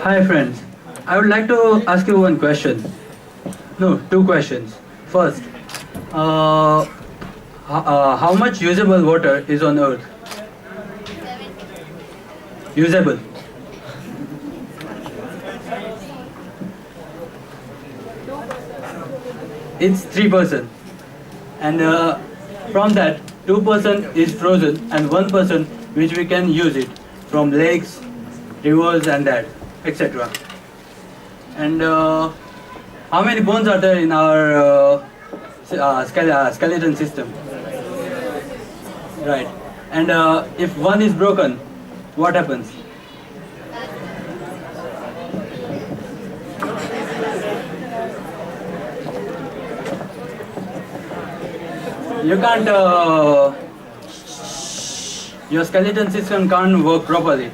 Hi friends, I would like to ask you one question. No, two questions. First, uh, how much usable water is on Earth? Usable. It's 3%. And from that, 2% is frozen and 1% which we can use it from lakes, rivers and that, etc. And how many bones are there in our skeleton system? Right. And if one is broken, what happens? You can't, your skeleton system can't work properly.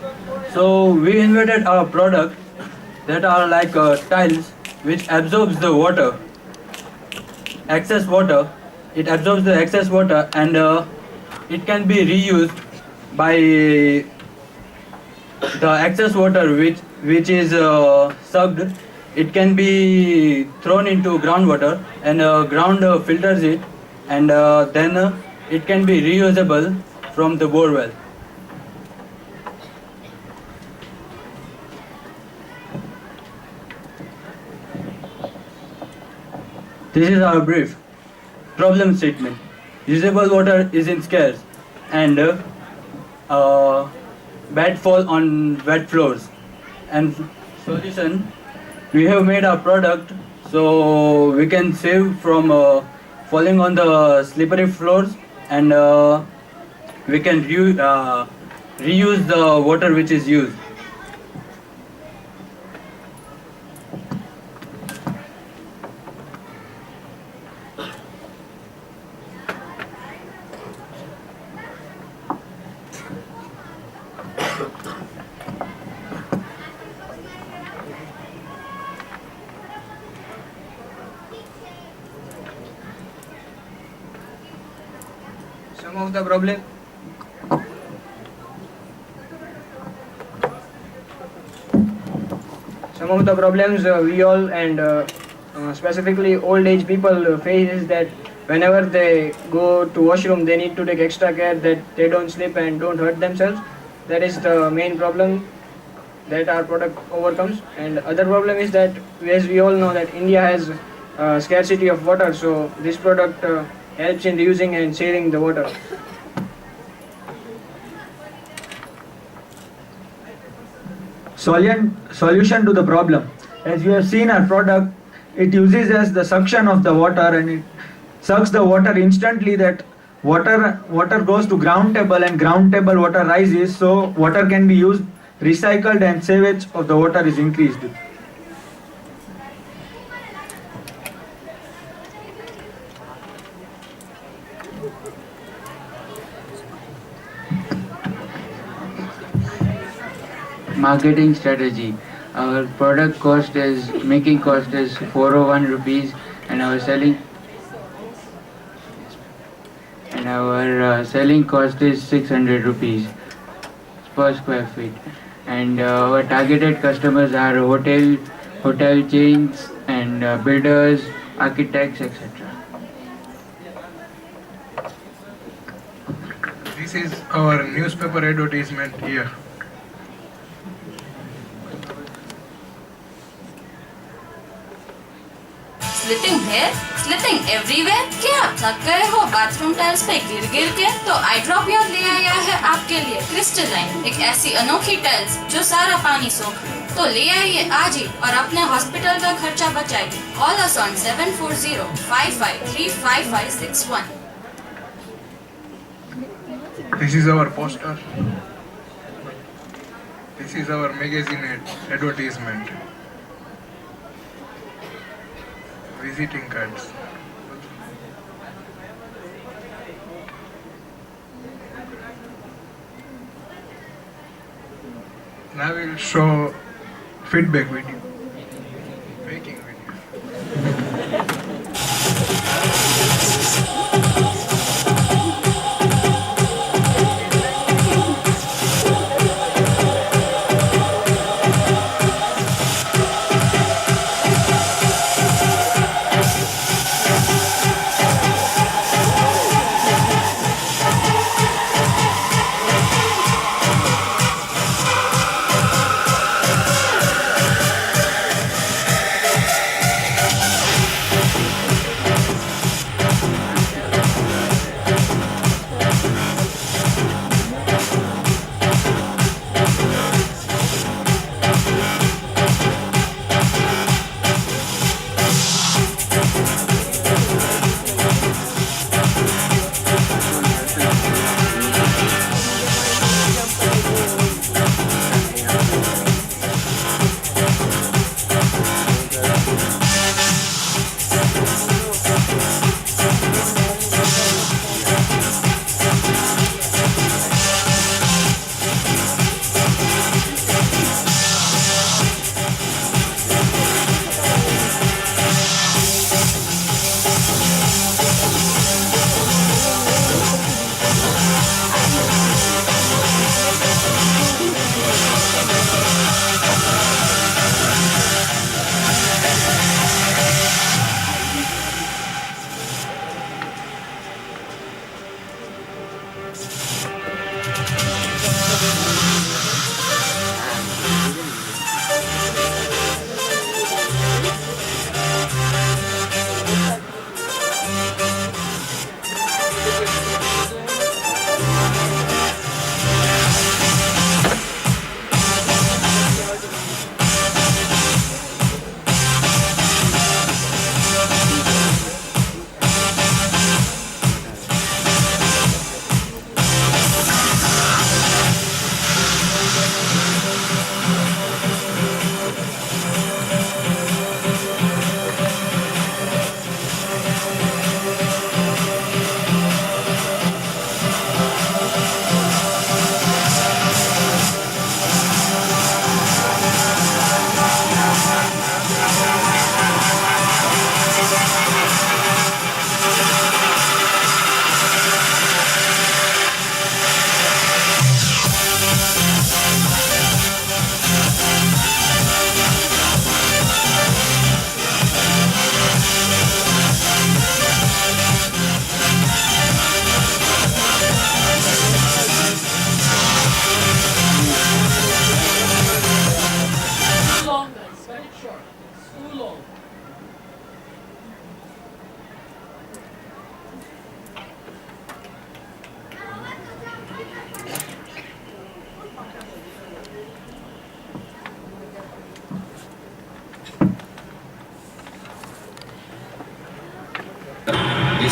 So we invented a product that are like tiles which absorbs the water, excess water. It absorbs the excess water and it can be reused by the excess water which is sucked. It can be thrown into groundwater and ground filters it and then it can be reusable from the borewell. This is our brief. Problem statement. Usable water is in scarce and bad fall on wet floors. And solution, we have made our product so we can save from falling on the slippery floors and we can reuse the water which is used. Some of the problem some of the problems we all and specifically old age people face is that whenever they go to washroom they need to take extra care that they don't slip and don't hurt themselves. That is the main problem that our product overcomes. And other problem is that, as we all know, that India has scarcity of water, so this product helps in reusing and saving the water. Solution to the problem. As you have seen our product, it uses as the suction of the water and it sucks the water instantly, that water goes to ground table and ground table water rises, so water can be used, recycled, and savage of the water is increased. Marketing strategy. Our product cost is, making cost is 401 rupees and our selling cost is 600 rupees per square feet. And our targeted customers are hotel chains and builders, architects, etc. This is our newspaper advertisement here. Slipping hair, slipping everywhere. क्या आप थक गए हो bathroom tiles पे गिर गिर के? तो आइड्रॉपियर ले आया है आपके लिए क्रिस्टलाइन, एक ऐसी अनोखी टाइल्स जो सारा पानी सोख ले। तो ले आइए आज ही और अपने हॉस्पिटल का खर्चा बचाइए। Call us on 7405535561। This is our poster. This is our magazine advertisement. Visiting cards. Now we'll show feedback video, making video.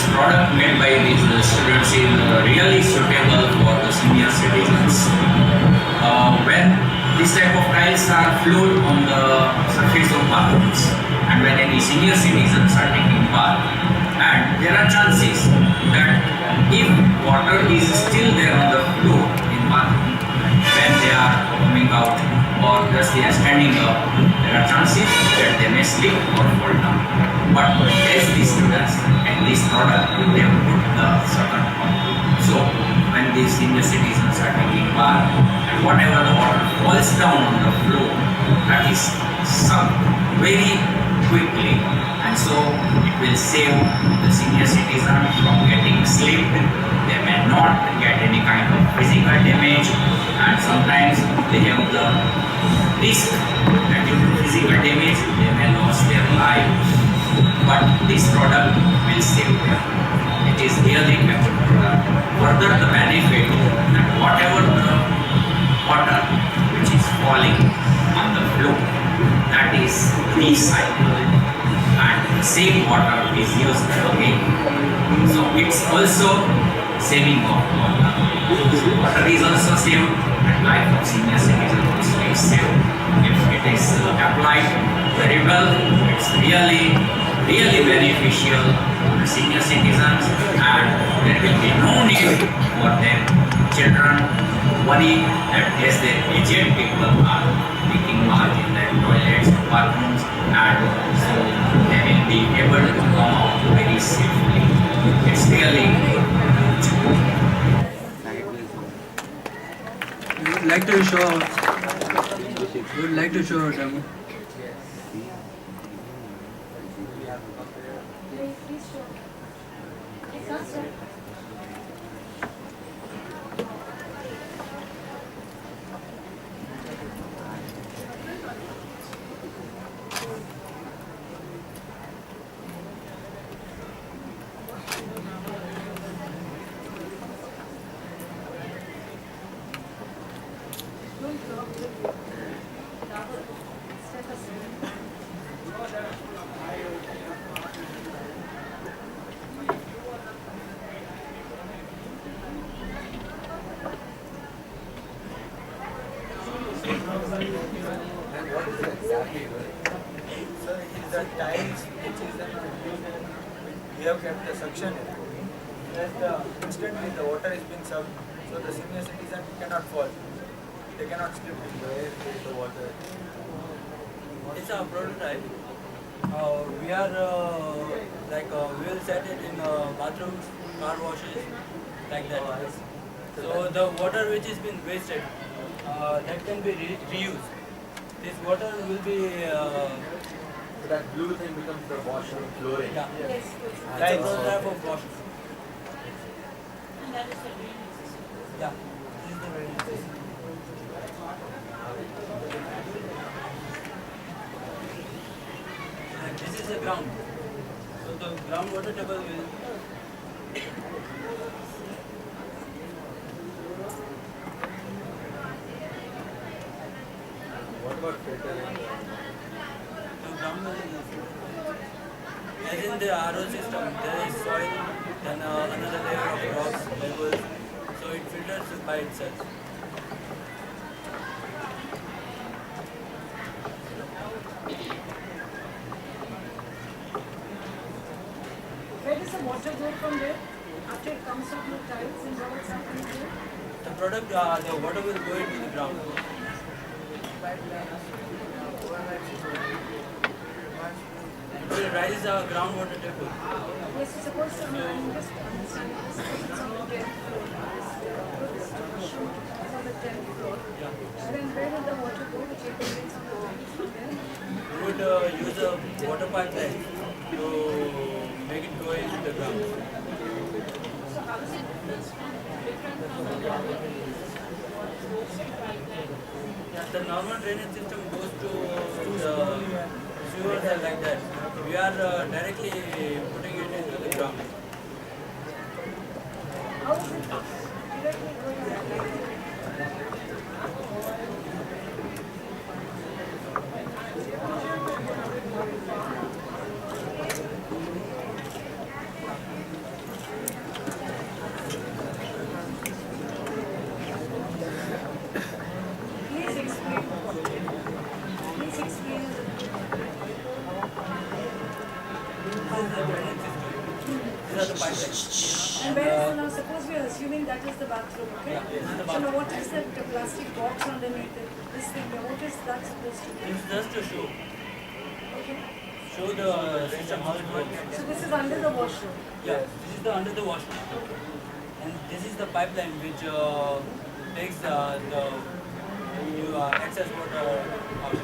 this product made by these students is really suitable for the senior citizens. When this type of tiles are flowed on the surface of bathrooms, and when any senior citizens are taking bath, and there are chances that if water is still there on the floor in bathroom when they are coming out or just they are standing up, there are chances that they may slip or fall down. But as these students and this product, they have put the certain pump. So when these senior citizens are taking bath, and whatever the water falls down on the floor, that is sunk very quickly, and so it will save the senior citizen from getting slipped. They may not get any kind of physical damage, and sometimes they have the risk that due to physical damage they may lose their lives. But this product will save them. It is really a good product. Further, the benefit that whatever the water which is falling on the floor, that is recycled, and the same water is used again. So it's also saving of water. Water is also saved, and life of senior citizens also is saved. If it is applied very well, it's really beneficial to the senior citizens, and there will be no need for their children to worry that as their aged people are taking bath in their toilets or bathrooms, and so they will be able to come out very safely. It's really good. We would like to show a demo. The tiles which is we have kept the suction in. As instantly the water is being sucked, so the senior citizen cannot fall. They cannot slip in the air with the water. It's a prototype. We are we will set it in bathrooms, car washes, like that. So the water which has been wasted, that can be reused. This water will be That blue thing becomes the washroom flooring. yeah. Yes. It's a prototype of washroom. And that is the drainage system. Yeah. This is the drainage system. And this is the ground. So the groundwater table will. What about filtering? So groundwater is. As in the RO system, there is soil, then another layer of rocks, pebbles. So it filters by itself. Where does the water go from there? After it comes up with tiles and what's happening there? The product, the water will go into the ground. It will rise the groundwater table. Yes, it's supposed to be, I'm just understanding this. It's on the 10th floor. This shoot is on the 10th floor. Yeah. And then where will the water go? Which aggregates on the tiles from there? We would use a water pipeline to make it go into the ground. So how is it different from the Yeah, the normal drainage system goes to the sewers and like that. We are directly putting it into the ground. how is it directly going? bathroom, okay? Yeah, this is the So now bathroom. what is that plastic box underneath it? This thing, what is that supposed to be? It's just to show Okay. the system how it works. So this is under the washroom. Yeah, this is the under the washroom, and this is the pipeline which takes the excess water out.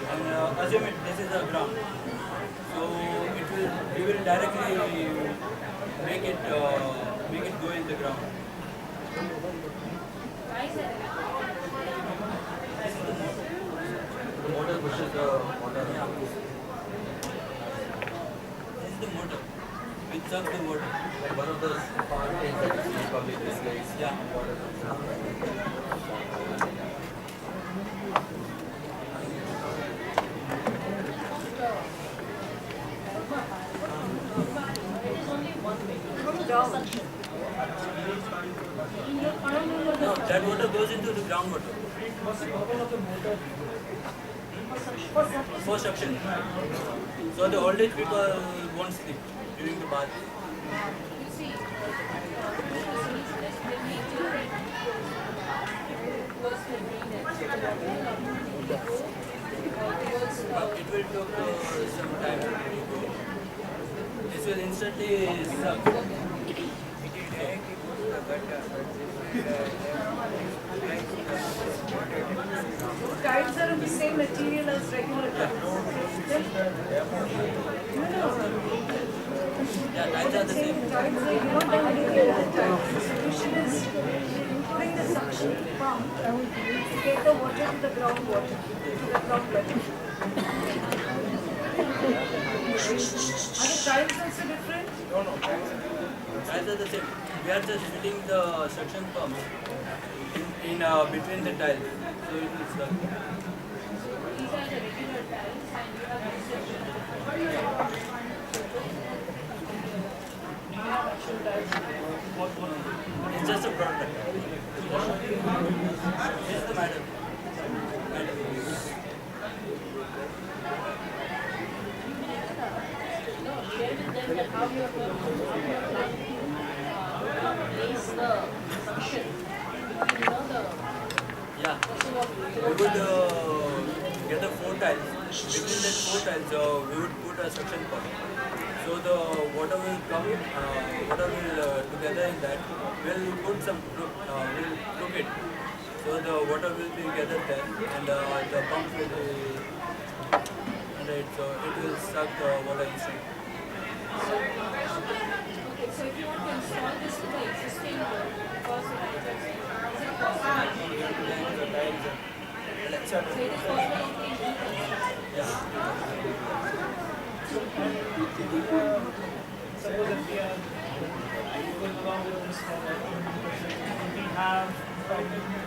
And assume this is the ground, so we will directly make it go in the ground. The motor pushes the water. Yeah. This is the motor which sucks the water. Like one of those power tanks that you see public displays. Yeah. From down. No, that water goes into the groundwater. For suction. So the old age people won't sleep during the bath. But it will take some time to go. This will instantly suck. Tiles are of the same material as regular tiles. Yeah, tiles are the same. Tiles are not anything other tiles. The solution is including the suction pump to get the water to the groundwater, to the ground level. Are the tiles also different? Tiles are the same. We are just fitting the suction pump in between the tiles, so it will suck. It's just a product. This is the matter. Yeah, we would get the 4 tiles. Between the 4 tiles, we would put a suction pump. So the water will come, water will together in that. We'll put some, we'll cook it. So the water will be gathered there, and the pump will be under it. So it will suck the water inside. Okay, so if you want to install this to the existing first is it possible? So it is possible only in Suppose if we are going along with this model, we have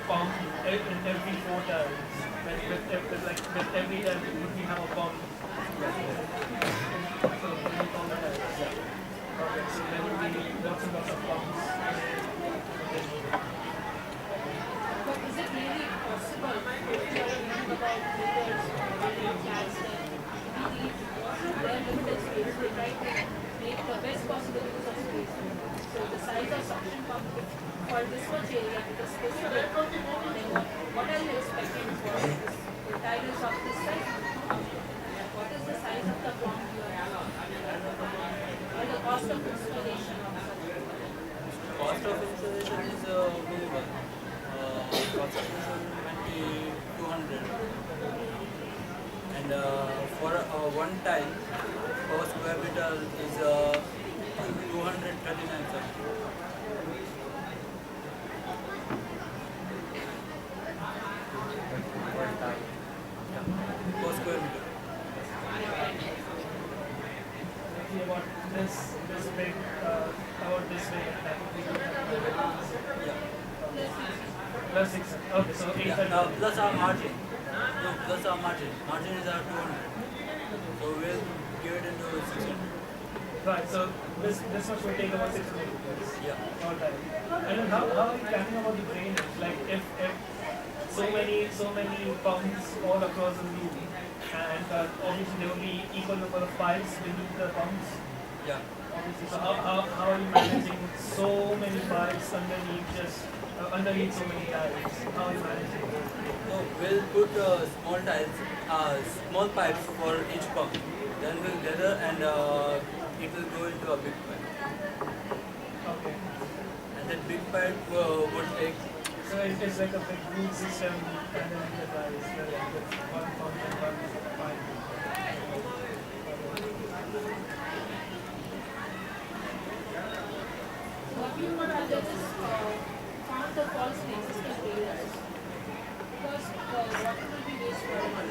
pump in every 4 tiles. With every tile, we have a pump. So we call that as okay, so there will be lots and lots of pumps. But is it really possible if you are thinking about builders, flats, we need their limited space, we try to make the best possible use of space. So the size of suction pump for this much area, because this is big, then what are you expecting for this? The tile is of this size? What is the size of the pump you are having? Or the cost of installation of such a pump? Cost of installation is minimal. Cost of installation might be 200. And for one tile per square meter is 239 something. Per square meter. Maybe about this big, about this big, that would be plus 6. Okay, so 800. Plus our margin. No, plus our margin. Margin is our 200. So we'll give it into 600. Right, so this much will take about 6 minutes. Yeah. All right. And then how are you planning about the drainage? Like if so many pumps all across the room, and obviously there will be equal number of pipes beneath the pumps. Yeah. Obviously, so how are you managing so many pipes underneath just underneath so many tiles? How are you managing it? So we'll put small tiles, small pipes for each pump. Then we'll gather and it will go into a big pipe. Okay. And that big pipe would take. So it's like a big root system underneath the tiles, with one pump and one pipe. What we want to do is found the false resistant layers because water will be wastewater.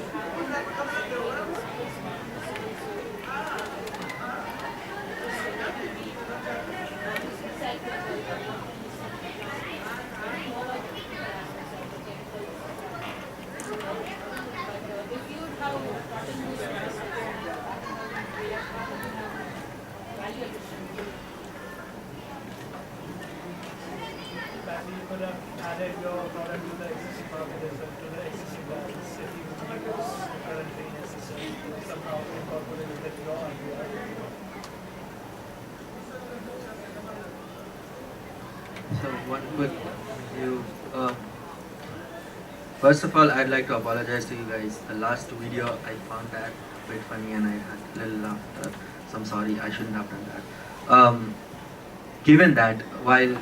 If you have cotton wool value addition. Maybe you could have added your product to the existing market as well, to the existing brands, if you use the current drainage system, somehow incorporate with your idea. So one quick review. First of all, I'd like to apologize to you guys. The last video I found that a bit funny and I had a little laughter. So I'm sorry, I shouldn't have done that. Given that, while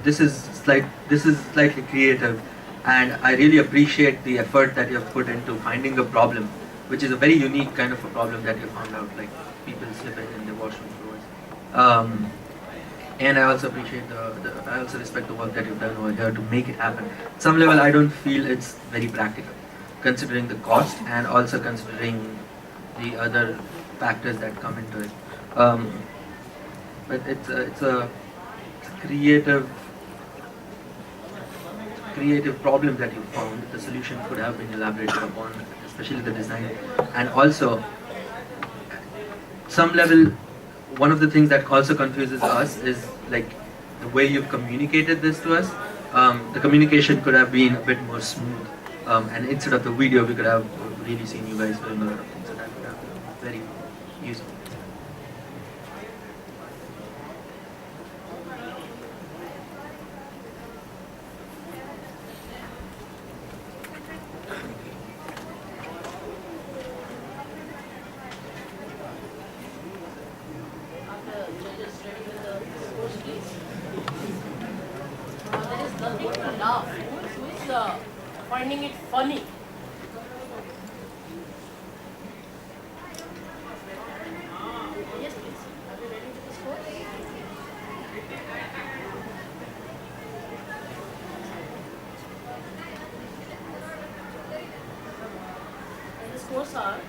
this is slightly creative, and I really appreciate the effort that you have put into finding a problem, which is a very unique kind of a problem that you found out, like people slipping in the washroom floors. And I also appreciate I also respect the work that you've done over here to make it happen. At some level, I don't feel it's very practical, considering the cost and also considering the other factors that come into it. But it's a creative problem that you found. The solution could have been elaborated upon, especially the design, and also some level. One of the things that also confuses us is like the way you've communicated this to us. The communication could have been a bit more smooth, and instead of the video, we could have really seen you guys doing a lot of things, so that would have been very useful. There is nothing to laugh. Who is finding it funny? Yes, please. Are you ready with the score? And the scores are